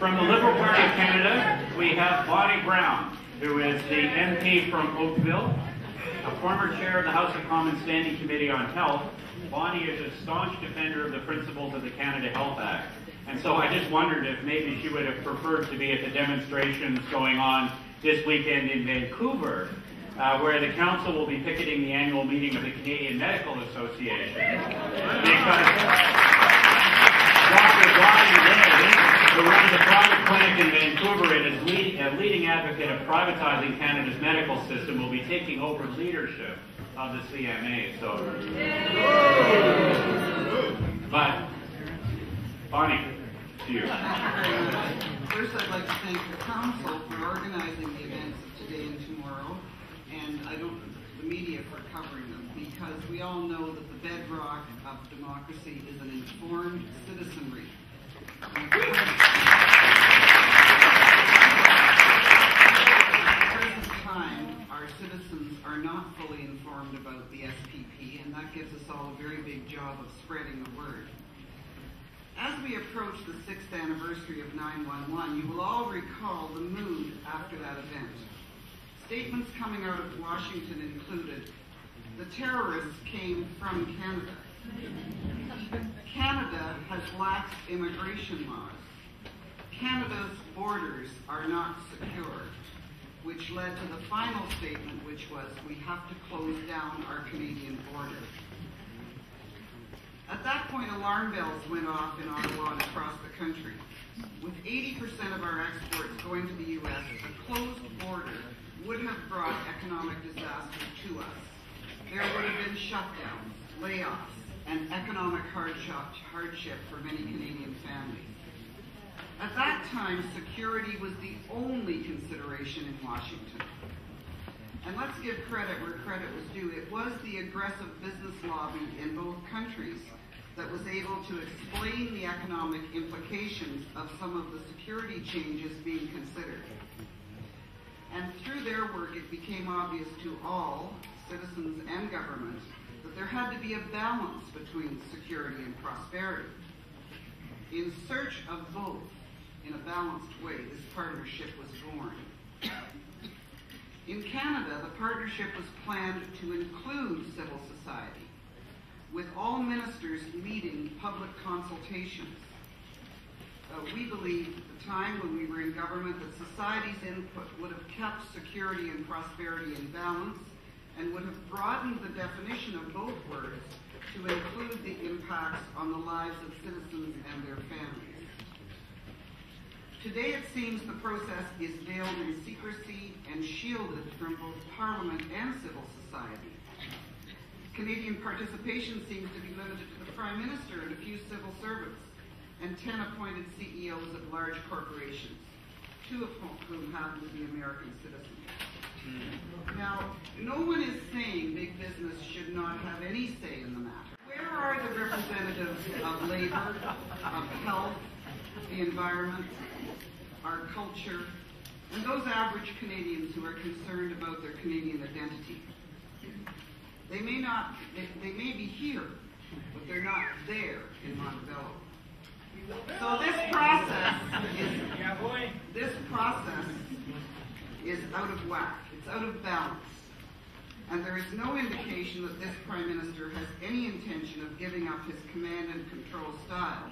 From the Liberal Party of Canada, we have Bonnie Brown, who is the MP from Oakville, a former chair of the House of Commons Standing Committee on Health. Bonnie is a staunch defender of the principles of the Canada Health Act. And so I just wondered if maybe she would have preferred to be at the demonstrations going on this weekend in Vancouver, where the council will be picketing the annual meeting of the Canadian Medical Association. Because Dr. Bonnie Day, who runs a private clinic in Vancouver and is a leading advocate of privatizing Canada's medical system, will be taking over leadership of the CMA. So, but Bonnie, to you. First, I'd like to thank the council for organizing the events of today and tomorrow, and the media for covering them, because we all know that the bedrock of democracy is an informed citizenry. At the present time, our citizens are not fully informed about the SPP, and that gives us all a very big job of spreading the word. As we approach the 6th anniversary of 9/11, you will all recall the mood after that event. Statements coming out of Washington included, the terrorists came from Canada. Canada has lax immigration laws. Canada's borders are not secure, which led to the final statement, which was, we have to close down our Canadian border. At that point, alarm bells went off in Ottawa and across the country. With 80% of our exports going to the U.S., a closed border would have brought economic disaster to us. There would have been shutdowns, layoffs, and economic hardship for many Canadian families. At that time, security was the only consideration in Washington. And let's give credit where credit was due. It was the aggressive business lobby in both countries that was able to explain the economic implications of some of the security changes being considered. And through their work, it became obvious to all, citizens and government, that there had to be a balance between security and prosperity. In search of both, in a balanced way, this partnership was born. In Canada, the partnership was planned to include civil society, with all ministers leading public consultations. We believed at the time when we were in government that society's input would have kept security and prosperity in balance and would have broadened the definition of both words to include the impacts on the lives of citizens and their families. Today it seems the process is veiled in secrecy and shielded from both Parliament and civil society. Canadian participation seems to be limited to the Prime Minister and a few civil servants, and 10 appointed CEOs of large corporations, 2 of whom happen to be American citizens. Now, no one is saying big business should not have any say in the matter. Where are the representatives of labor, of health, the environment, our culture, and those average Canadians who are concerned about their Canadian identity? They may be here, but they're not there in Montebello. So this process is out of whack. It's out of balance. And there is no indication that this Prime Minister has any intention of giving up his command and control style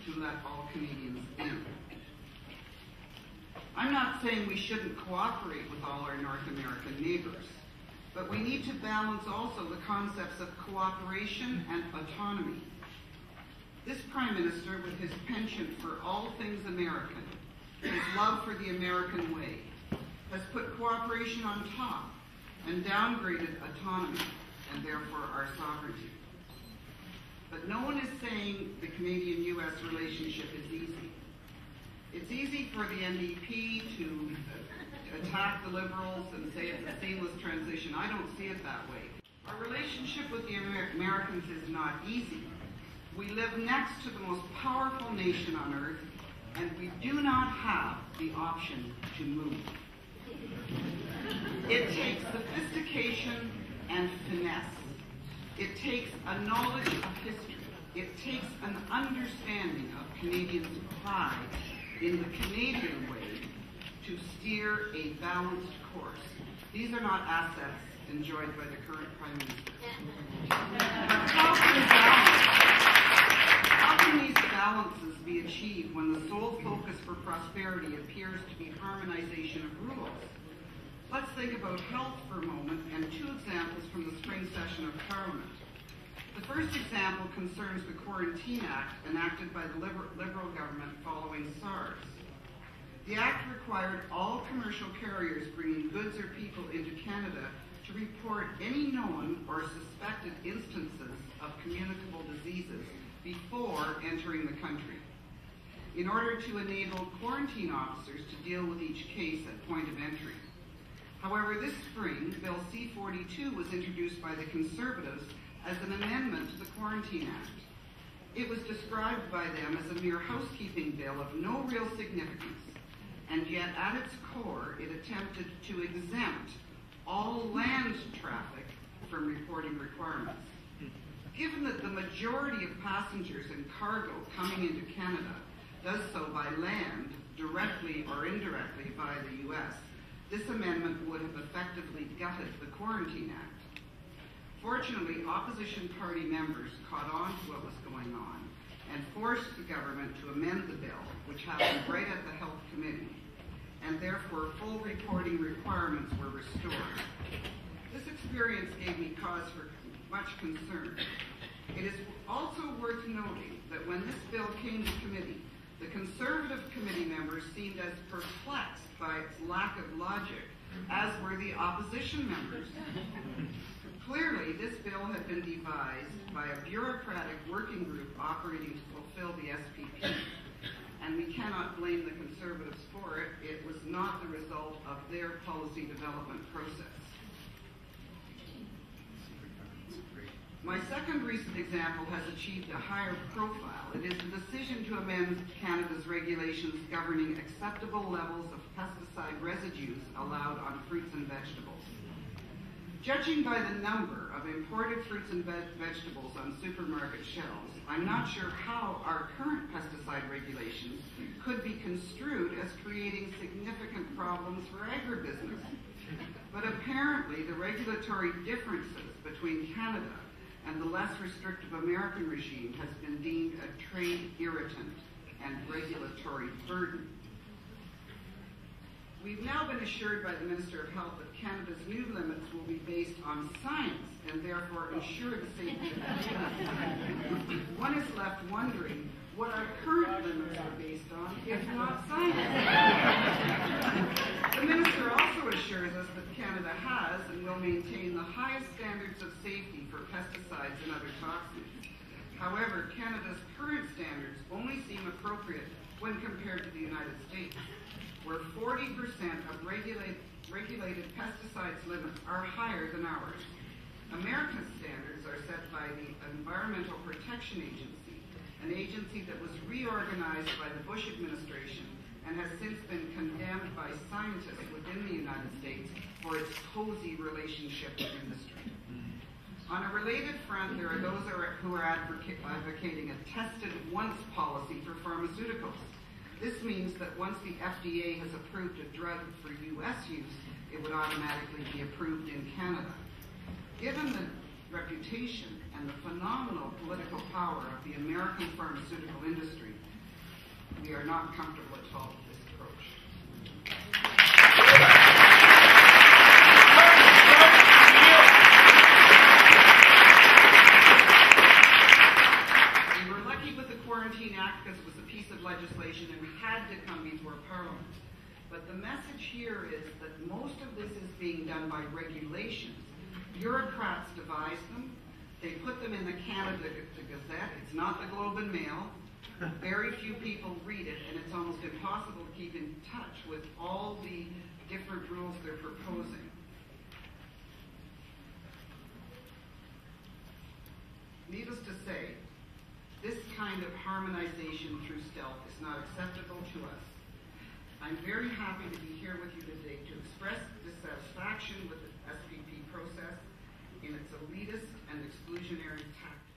to let all Canadians in. I'm not saying we shouldn't cooperate with all our North American neighbors, but we need to balance also the concepts of cooperation and autonomy. This Prime Minister, with his penchant for all things American, his love for the American way, has put cooperation on top and downgraded autonomy and therefore our sovereignty. But no one is saying the Canadian-U.S. relationship is easy. It's easy for the NDP to attack the Liberals and say it's a seamless transition. I don't see it that way. Our relationship with the Americans is not easy. We live next to the most powerful nation on earth, and we do not have the option to move. It takes sophistication and finesse. It takes a knowledge of history. It takes an understanding of Canadians' pride in the Canadian way to steer a balanced course. These are not assets enjoyed by the current Prime Minister. How can these balances be achieved when the sole focus for prosperity appears to be harmonization of rules? Let's think about health for a moment and two examples from the spring session of Parliament. The first example concerns the Quarantine Act enacted by the Liberal government following SARS. The Act required all commercial carriers bringing goods or people into Canada to report any known or suspected instances of communicable diseases before entering the country, in order to enable quarantine officers to deal with each case at point of entry. However, this spring, Bill C-42 was introduced by the Conservatives as an amendment to the Quarantine Act. It was described by them as a mere housekeeping bill of no real significance, and yet at its core, it attempted to exempt all land traffic from reporting requirements. Given that the majority of passengers and cargo coming into Canada does so by land, directly or indirectly by the U.S., this amendment would have effectively gutted the Quarantine Act. Fortunately, opposition party members caught on to what was going on and forced the government to amend the bill, which happened right at the Health Committee, and therefore full reporting requirements were restored. This experience gave me cause for much concern. It is also worth noting that when this bill came to committee, the Conservative committee members seemed as perplexed by its lack of logic as were the opposition members. Clearly, this bill had been devised by a bureaucratic working group operating to fulfill the SPP, and we cannot blame the Conservatives for it. It was not the result of their policy development process. My second recent example has achieved a higher profile. It is the decision to amend Canada's regulations governing acceptable levels of pesticide residues allowed on fruits and vegetables. Judging by the number of imported fruits and vegetables on supermarket shelves, I'm not sure how our current pesticide regulations could be construed as creating significant problems for agribusiness. But apparently, the regulatory differences between Canada and the less restrictive American regime has been deemed a trade irritant and regulatory burden. We've now been assured by the Minister of Health that Canada's new limits will be based on science and therefore ensure the safety of people. One is left wondering what our current limits are based on, if not science. The Minister also assures us that Canada has and will maintain the highest standards of safety for pesticides and other toxins. However, Canada's current standards only seem appropriate when compared to the United States, where 40% of regulated pesticides limits are higher than ours. America's standards are set by the Environmental Protection Agency, an agency that was reorganized by the Bush administration and has since been condemned by scientists within the United States for its cozy relationship with industry. On a related front, there are those who are advocating a tested once policy for pharmaceuticals. This means that once the FDA has approved a drug for U.S. use, it would automatically be approved in Canada. Given the reputation and the phenomenal political power of the American pharmaceutical industry, we are not comfortable at all with this approach. We were lucky with the Quarantine Act because it was a piece of legislation and had to come before Parliament. But the message here is that most of this is being done by regulations. Bureaucrats devise them. They put them in the Canada Gazette. It's not the Globe and Mail. Very few people read it, and it's almost impossible to keep in touch with all the different rules they're proposing. Needless to say, this kind of harmonization through stealth is not acceptable to us. I'm very happy to be here with you today to express dissatisfaction with the SPP process in its elitist and exclusionary tactics.